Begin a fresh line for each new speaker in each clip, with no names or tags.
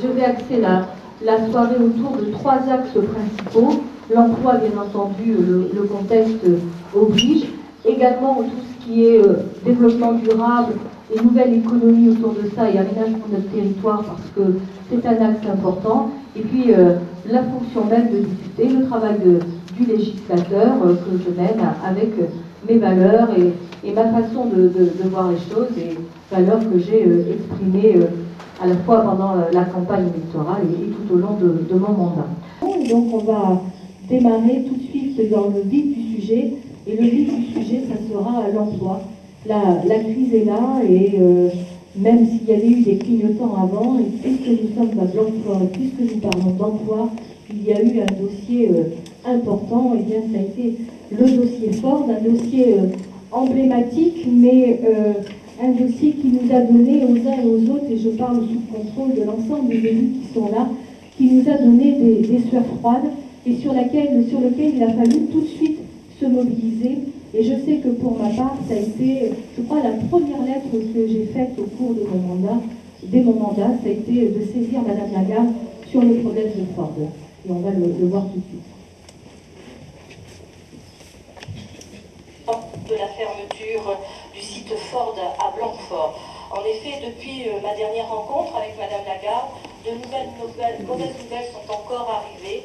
Je vais axer la soirée autour de 3 axes principaux. L'emploi, bien entendu, le contexte oblige. Également tout ce qui est développement durable et nouvelle économie autour de ça et aménagement de notre territoire parce que c'est un axe important. Et puis la fonction même de député, le travail du législateur que je mène avec mes valeurs et ma façon de voir les choses et valeurs que j'ai exprimées à la fois pendant la campagne électorale et tout au long de mon mandat. Et donc on va démarrer tout de suite dans le vif du sujet. Et le vif du sujet, ça sera l'emploi. La crise est là et même s'il y avait eu des clignotants avant, et puisque nous sommes à Blanquefort et puisque nous parlons d'emploi, il y a eu un dossier important, et bien ça a été le dossier Ford, un dossier emblématique, mais un dossier qui nous a donné aux uns et aux autres, et je parle sous le contrôle de l'ensemble des élus qui sont là, qui nous a donné des sueurs froides et sur lequel il a fallu tout de suite se mobiliser. Et je sais que pour ma part, ça a été, je crois, la première lettre que j'ai faite au cours de mon mandat, ça a été de saisir Madame Lagarde sur le problème de Ford. Et on va le voir tout de suite.
De la fermeture du site Ford à Blanquefort. En effet, depuis ma dernière rencontre avec Madame Lagarde, de mauvaises nouvelles sont encore arrivées.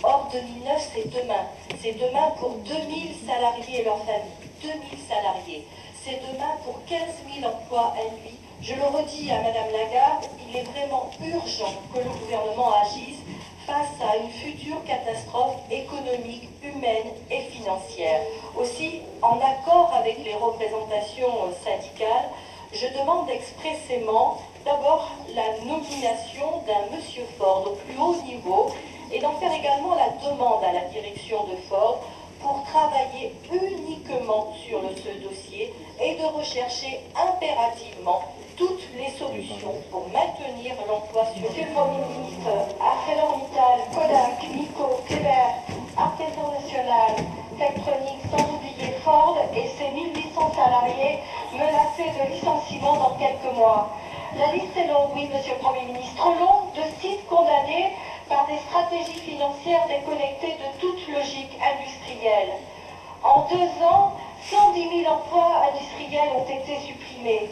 Or, 2009, c'est demain. C'est demain pour 2000 salariés et leurs familles. 2000 salariés. C'est demain pour 15 000 emplois induits. Je le redis à Madame Lagarde, il est vraiment urgent que le gouvernement agisse face à une future catastrophe économique, humaine et financière. Aussi, en accord avec les représentations syndicales, je demande expressément d'abord la nomination d'un monsieur Ford au plus haut niveau et d'en faire également la demande à la direction de Ford pour travailler uniquement sur ce dossier et de rechercher impérativement toutes les solutions pour maintenir l'emploi sur le Premier ministre. ArcelorMittal, Kodak, Nico, Kleber, Artisan National, Tektronix, sans oublier Ford et ses 1800 salariés menacés de licenciement dans quelques mois. La liste est longue, oui, Monsieur le Premier ministre, longue de sites condamnés par des stratégies financières déconnectées de toute logique industrielle. En 2 ans, 110 000 emplois industriels ont été supprimés.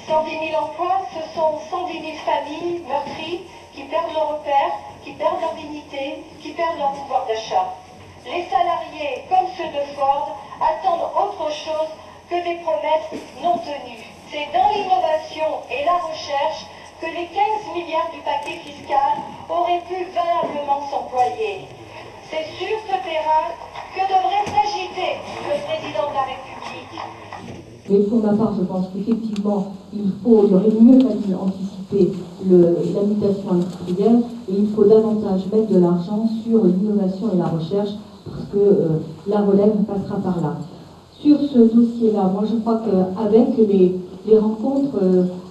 110 000 emplois, ce sont 110 000 familles meurtries qui perdent leur repère, qui perdent leur dignité, qui perdent leur pouvoir d'achat. Les salariés, comme ceux de Ford, attendent autre chose que des promesses non tenues. C'est dans l'innovation et la recherche que les 15 milliards du paquet fiscal auraient pu valablement s'employer. C'est sur ce terrain que devrait s'agiter le président de la République.
Et pour ma part, je pense qu'effectivement, il aurait mieux fallu anticiper la mutation industrielle et il faut davantage mettre de l'argent sur l'innovation et la recherche parce que la relève passera par là. Sur ce dossier-là, moi je crois qu'avec les rencontres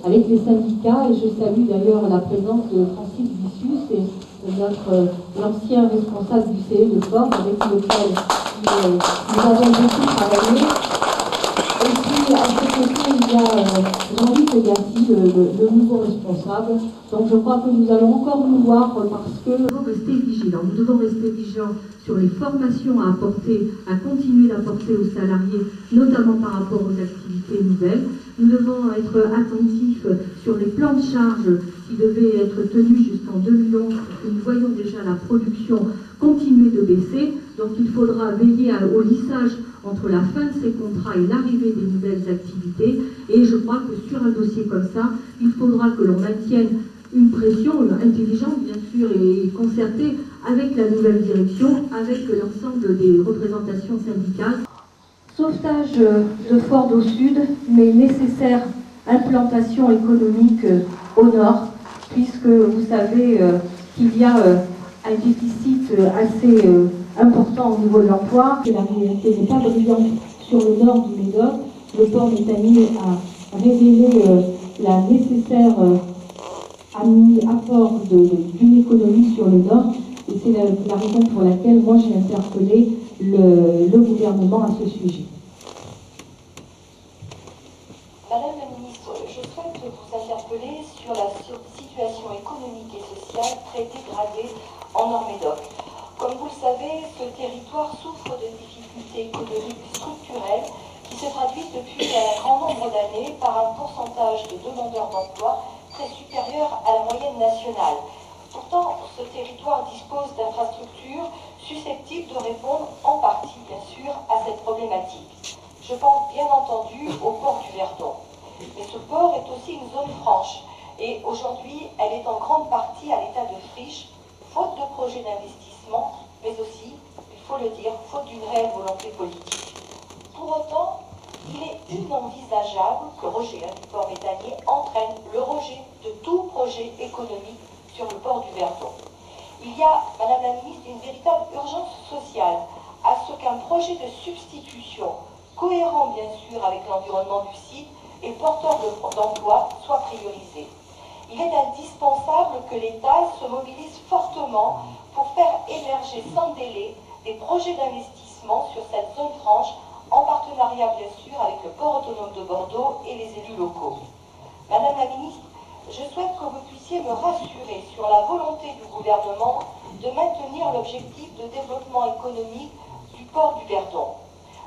avec les syndicats, et je salue d'ailleurs la présence de Francis Vicius et l'ancien responsable du CE de Ford avec lequel nous avons beaucoup travaillé. Et puis à ce côté, il y a Jean-Luc Gassi, le nouveau responsable. Donc je crois que nous allons encore nous voir parce que nous devons rester vigilants. Nous devons rester vigilants sur les formations à apporter, à continuer d'apporter aux salariés, notamment par rapport aux activités nouvelles. Nous devons être attentifs sur les plans de charge qui devaient être tenus jusqu'en 2011. Nous voyons déjà la production continuer de baisser. Donc il faudra veiller au lissage entre la fin de ces contrats et l'arrivée des nouvelles activités. Et je crois que sur un dossier comme ça, il faudra que l'on maintienne une pression intelligente, bien sûr, et concertée avec la nouvelle direction, avec l'ensemble des représentations syndicales. Sauvetage de Ford au sud, mais nécessaire implantation économique au nord, puisque vous savez qu'il y a un déficit assez important au niveau de l'emploi, que la réalité n'est pas brillante sur le nord du Médoc. Le port Méthanier a révélé la nécessaire apport d'une économie sur le nord, et c'est la raison pour laquelle moi j'ai interpellé le gouvernement à ce sujet.
Madame la ministre, je souhaite vous interpeller sur la situation situation économique et sociale très dégradée en Nord-Médoc. Comme vous le savez, ce territoire souffre de difficultés économiques structurelles qui se traduisent depuis un grand nombre d'années par un pourcentage de demandeurs d'emploi très supérieur à la moyenne nationale. Pourtant, ce territoire dispose d'infrastructures susceptibles de répondre en partie, bien sûr, à cette problématique. Je pense bien entendu au port du Verdon. Mais ce port est aussi une zone franche et aujourd'hui, elle est en grande partie à l'état de friche, faute de projets d'investissement, mais aussi, il faut le dire, faute d'une réelle volonté politique. Pour autant, il est inenvisageable que le rejet du port méthanier entraîne le rejet de tout projet économique sur le port du Verdon. Il y a, Madame la Ministre, une véritable urgence sociale à ce qu'un projet de substitution, cohérent bien sûr avec l'environnement du site et porteur d'emploi, soit priorisé. Il est indispensable que l'État se mobilise fortement pour faire émerger sans délai des projets d'investissement sur cette zone franche, en partenariat bien sûr avec le port autonome de Bordeaux et les élus locaux. Madame la Ministre, je souhaite que vous puissiez me rassurer sur la volonté du gouvernement de maintenir l'objectif de développement économique du port du Verdon.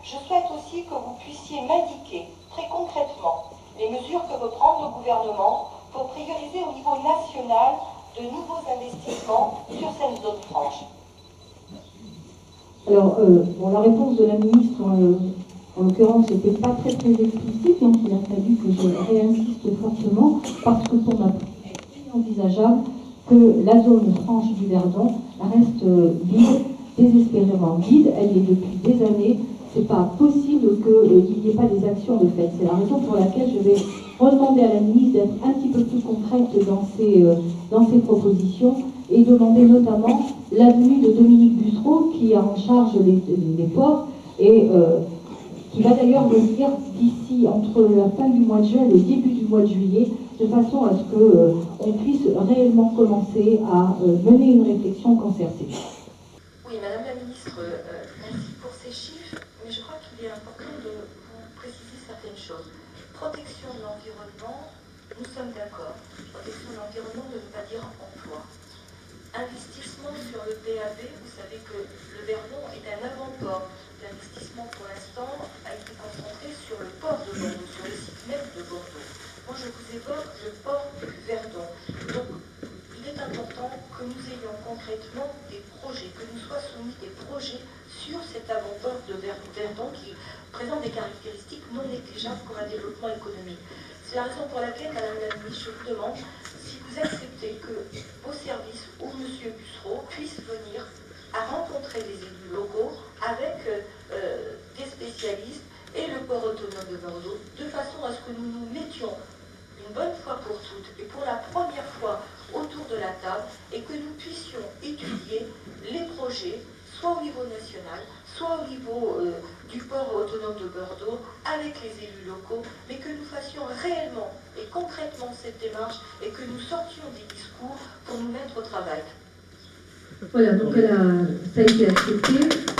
Je souhaite aussi que vous puissiez m'indiquer très concrètement les mesures que veut prendre le gouvernement pour prioriser au niveau national de nouveaux investissements sur cette zone franche.
Alors, la réponse de la ministre, en l'occurrence, n'était pas très explicite, donc il a fallu que je réinsiste fortement, parce que pour ma part, il est inenvisageable que la zone franche du Verdon reste vide, désespérément vide. Elle est depuis des années. C'est pas possible qu'il n'y ait pas des actions de fait. C'est la raison pour laquelle je vais redemander à la ministre d'être un petit peu plus concrète dans ses propositions et demander notamment la venue de Dominique Bussereau qui a en charge les ports et qui va d'ailleurs venir d'ici entre la fin du mois de juin et le début du mois de juillet, de façon à ce qu'on puisse réellement commencer à mener une réflexion concertée.
Oui, Madame la Ministre, merci pour ces chiffres, mais je crois qu'il est important de vous préciser certaines choses. Protection de l'environnement, nous sommes d'accord. Protection de l'environnement ne veut pas dire emploi. Investissement sur le PAB, vous savez que le Verdon est un avant-port. L'investissement pour l'instant a été concentré sur le port de Bordeaux, sur le site même de Bordeaux. Moi je vous évoque le port du Verdon. Donc il est important que nous ayons concrètement des projets, que nous soient soumis des projets sur cet avant-port de Verdon qui présente des caractéristiques non négligeables pour un développement économique. C'est la raison pour laquelle, Madame la Ministre, je vous demande si vous acceptez que vos services ou M. Bussereau puissent venir à rencontrer les élus locaux avec des spécialistes et le port autonome de Bordeaux, de façon à ce que nous nous mettions une bonne fois pour toutes et pour la première fois autour de la table et que nous puissions étudier les projets, soit au niveau national, soit au niveau du port autonome de Bordeaux, avec les élus locaux, mais que nous fassions réellement et concrètement cette démarche et que nous sortions des discours pour nous mettre au travail.
Voilà, donc ça a été accepté.